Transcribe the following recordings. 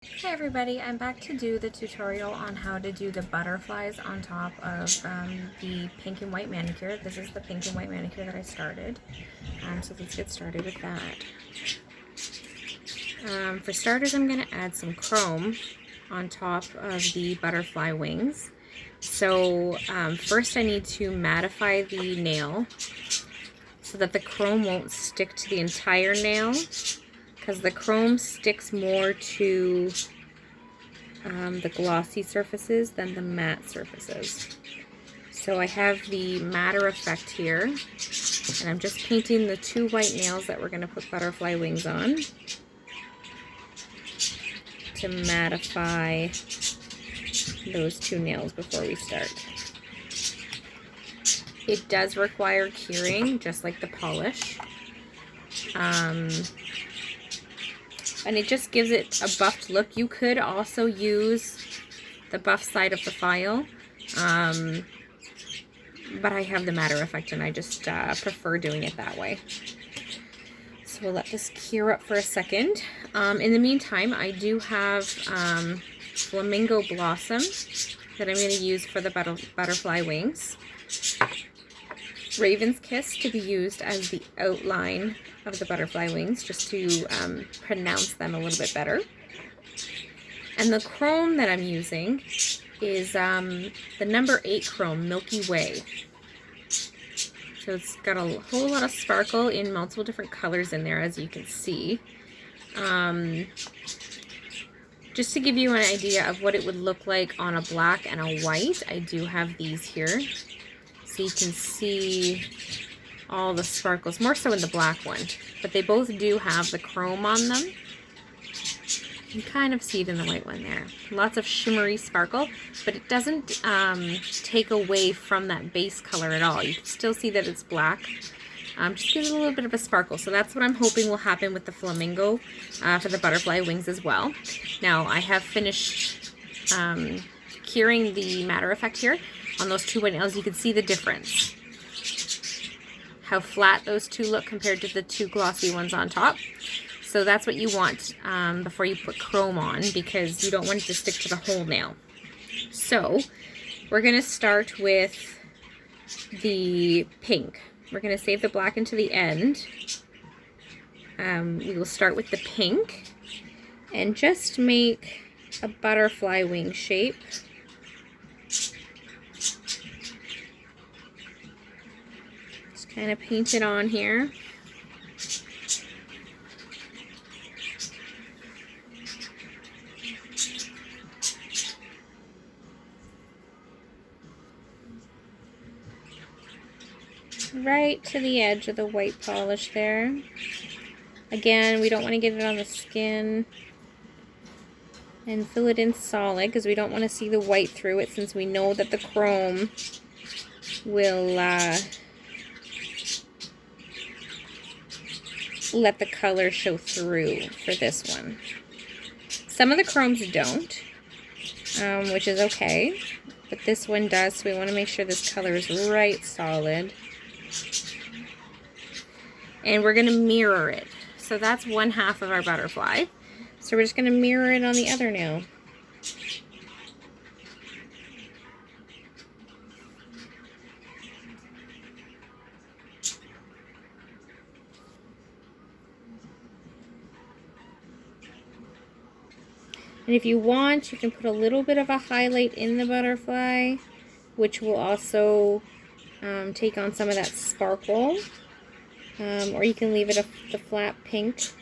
Hey everybody, I'm back to do the tutorial on how to do the butterflies on top of the pink and white manicure. This is the pink and white manicure that I started. So let's get started with that. For starters, I'm going to add some chrome on top of the butterfly wings. So first I need to mattify the nail so that the chrome won't stick to the entire nail, because the chrome sticks more to the glossy surfaces than the matte surfaces. So I have the matter effect here, and I'm just painting the two white nails that we're going to put butterfly wings on to mattify those two nails before we start. It does require curing, just like the polish. And it just gives it a buffed look. You could also use the buff side of the file, but I have the matter effect and I just prefer doing it that way. So we'll let this cure up for a second. In the meantime, I do have Flamingo Blossom that I'm going to use for the butterfly wings. Raven's Kiss to be used as the outline of the butterfly wings, just to pronounce them a little bit better. And the chrome that I'm using is the number 8 chrome, Milky Way. So it's got a whole lot of sparkle in multiple different colors in there, as you can see. Just to give you an idea of what it would look like on a black and a white, I do have these here. So you can see all the sparkles, more so in the black one, but they both do have the chrome on them. You can kind of see it in the white one there. Lots of shimmery sparkle, but it doesn't take away from that base color at all. You can still see that it's black. Just gives it a little bit of a sparkle. So that's what I'm hoping will happen with the flamingo for the butterfly wings as well. Now I have finished curing the matter effect here on those two white nails. You can see the difference. How flat those two look compared to the two glossy ones on top. So that's what you want before you put chrome on, because you don't want it to stick to the whole nail. So we're going to start with the pink. We're going to save the black into the end. We will start with the pink and just make a butterfly wing shape. Kind of paint it on here. Right to the edge of the white polish there. Again, we don't want to get it on the skin. And fill it in solid, because we don't want to see the white through it, since we know that the chrome will let the color show through for this one. Some of the chromes don't, which is okay, but this one does, so we want to make sure this color is right solid. And we're going to mirror it. So that's one half of our butterfly. So we're just going to mirror it on the other nail. And if you want, you can put a little bit of a highlight in the butterfly, which will also take on some of that sparkle. Or you can leave it the flat pink.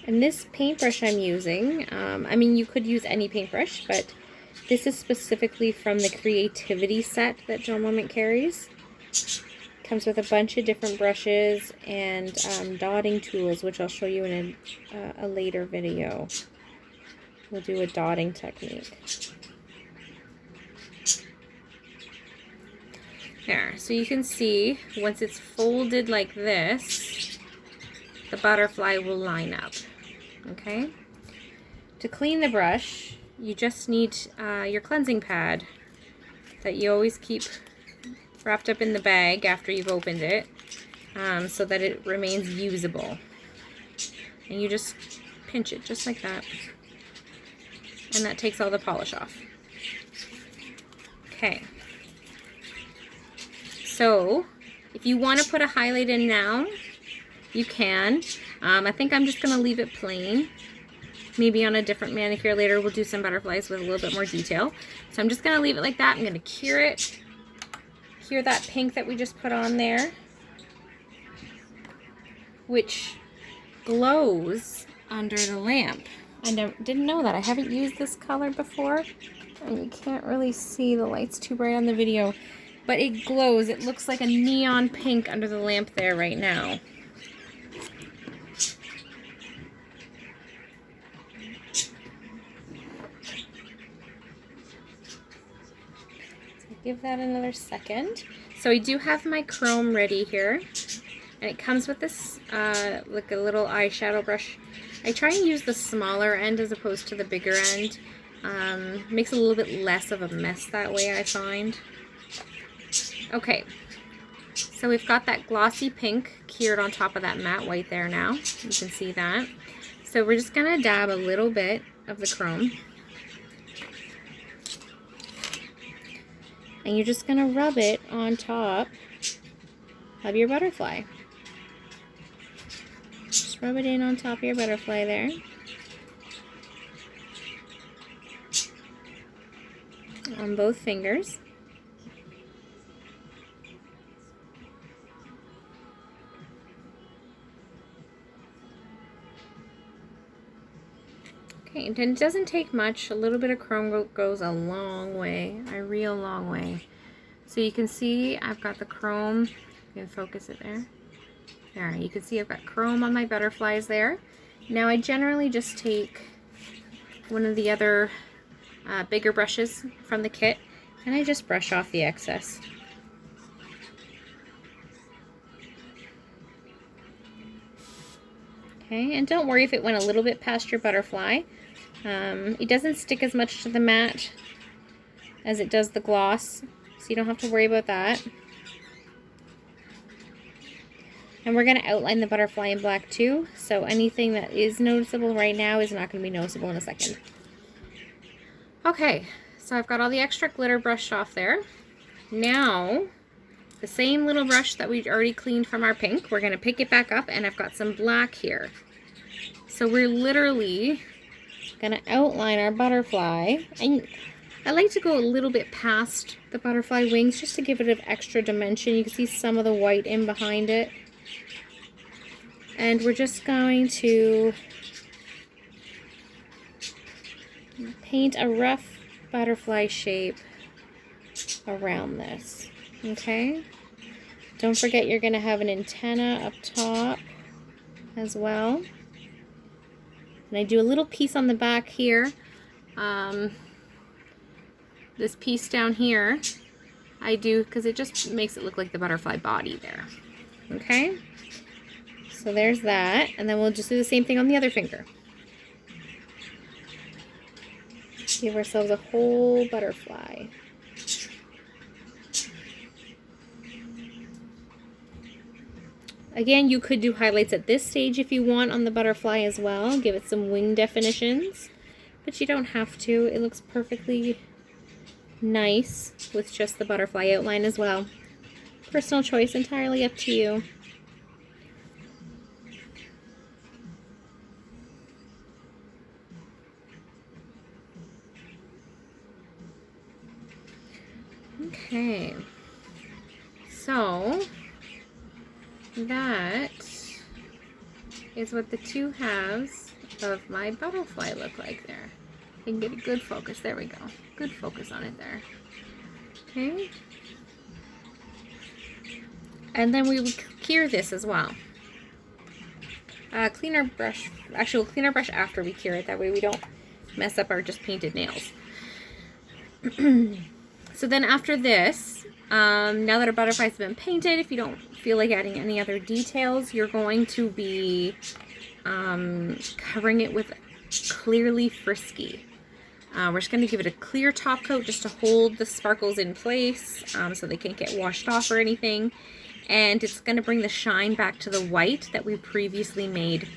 And this paintbrush I'm using, I mean, you could use any paintbrush, but this is specifically from the Creativity set that GelMoment carries. Comes with a bunch of different brushes and dotting tools, which I'll show you in a later video. We'll do a dotting technique. There, so you can see once it's folded like this, the butterfly will line up. Okay? To clean the brush, you just need your cleansing pad that you always keep wrapped up in the bag after you've opened it, so that it remains usable. And you just pinch it just like that. And that takes all the polish off. Okay. So, if you want to put a highlight in now, you can. I think I'm just going to leave it plain. Maybe on a different manicure later we'll do some butterflies with a little bit more detail. So I'm just going to leave it like that. I'm going to cure it. Cure that pink that we just put on there, which glows under the lamp. I didn't know that. I haven't used this color before, and you can't really see, the light's too bright on the video, but it glows. It looks like a neon pink under the lamp there right now. Give that another second. So I do have my chrome ready here, and it comes with this like a little eyeshadow brush. I try and use the smaller end as opposed to the bigger end. Makes it a little bit less of a mess that way, I find. Okay, so we've got that glossy pink cured on top of that matte white there now. You can see that. So we're just gonna dab a little bit of the chrome. And you're just going to rub it on top of your butterfly. Just rub it in on top of your butterfly there. On both fingers. Okay, and it doesn't take much. A little bit of chrome goes a long way, a real long way. So you can see I've got the chrome. You can focus it there. There, you can see I've got chrome on my butterflies there. Now I generally just take one of the other bigger brushes from the kit, and I just brush off the excess. Okay, and don't worry if it went a little bit past your butterfly. It doesn't stick as much to the matte as it does the gloss, so you don't have to worry about that. And we're going to outline the butterfly in black too, so anything that is noticeable right now is not going to be noticeable in a second. Okay, so I've got all the extra glitter brushed off there. Now, the same little brush that we already cleaned from our pink, we're going to pick it back up, and I've got some black here. So we're literally going to outline our butterfly. And I like to go a little bit past the butterfly wings just to give it an extra dimension. You can see some of the white in behind it. And we're just going to paint a rough butterfly shape around this. Okay? Don't forget you're going to have an antenna up top as well. And I do a little piece on the back here. This piece down here, I do because it just makes it look like the butterfly body there. Okay? So there's that. And then we'll just do the same thing on the other finger. Give ourselves a whole butterfly. Again, you could do highlights at this stage if you want on the butterfly as well. Give it some wing definitions, but you don't have to. It looks perfectly nice with just the butterfly outline as well. Personal choice, entirely up to you. Okay, so that is what the two halves of my butterfly look like there. You can get a good focus. There we go. Good focus on it there. Okay. And then we will cure this as well. Clean our brush. Actually, we'll clean our brush after we cure it. That way we don't mess up our just painted nails. So then after this, now that our butterfly's been painted, if you don't feel like adding any other details, you're going to be covering it with Clearly Frisky. We're just going to give it a clear top coat just to hold the sparkles in place so they can't get washed off or anything. And it's going to bring the shine back to the white that we previously made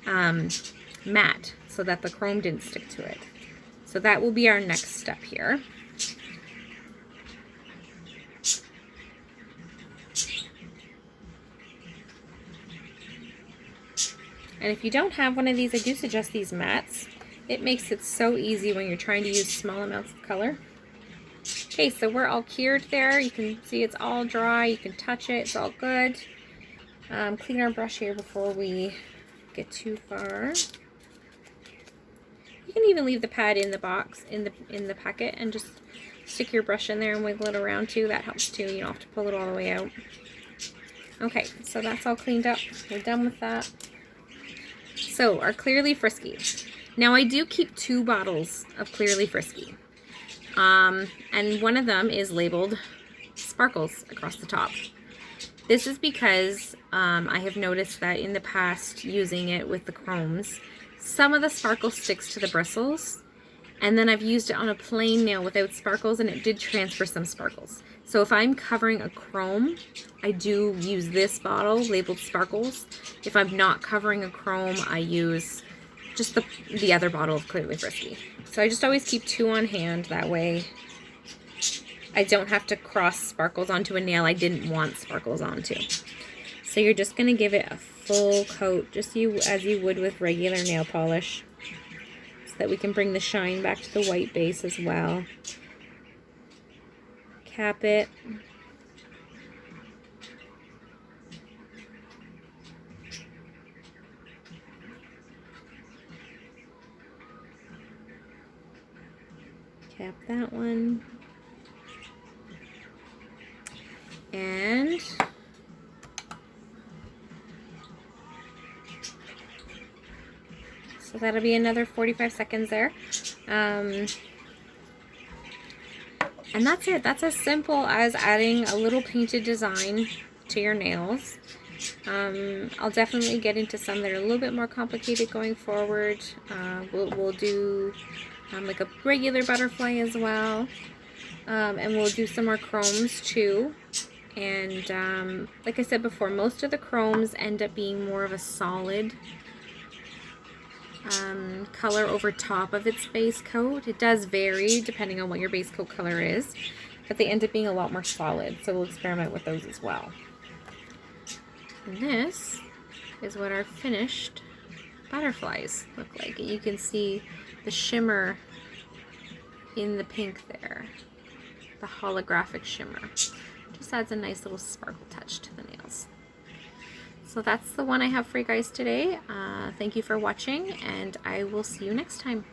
matte so that the chrome didn't stick to it. So that will be our next step here. And if you don't have one of these, I do suggest these mattes. It makes it so easy when you're trying to use small amounts of color. Okay, so we're all cured there. You can see it's all dry. You can touch it. It's all good. Clean our brush here before we get too far. You can even leave the pad in the box, in the packet, and just stick your brush in there and wiggle it around too. That helps too. You don't have to pull it all the way out. Okay, so that's all cleaned up. We're done with that. So our Clearly Frisky. Now I do keep 2 bottles of Clearly Frisky. And one of them is labeled sparkles across the top. This is because I have noticed that in the past, using it with the chromes, some of the sparkle sticks to the bristles, and then I've used it on a plain nail without sparkles, and it did transfer some sparkles. So if I'm covering a chrome, I do use this bottle labeled sparkles. If I'm not covering a chrome, I use just the other bottle of Clearly Frisky. So I just always keep 2 on hand, that way I don't have to cross sparkles onto a nail I didn't want sparkles onto. So you're just going to give it a full coat, just as you would with regular nail polish, so that we can bring the shine back to the white base as well. Cap it. Cap that one. And so that'll be another 45 seconds there. And that's it. That's as simple as adding a little painted design to your nails. I'll definitely get into some that are a little bit more complicated going forward. We'll do like a regular butterfly as well. And we'll do some more chromes too. And like I said before, most of the chromes end up being more of a solid color over top of its base coat. It does vary depending on what your base coat color is, but they end up being a lot more solid, so we'll experiment with those as well. And this is what our finished butterflies look like. You can see the shimmer in the pink there, the holographic shimmer. Just adds a nice little sparkle touch to the nails. So that's the one I have for you guys today. Thank you for watching, and I will see you next time.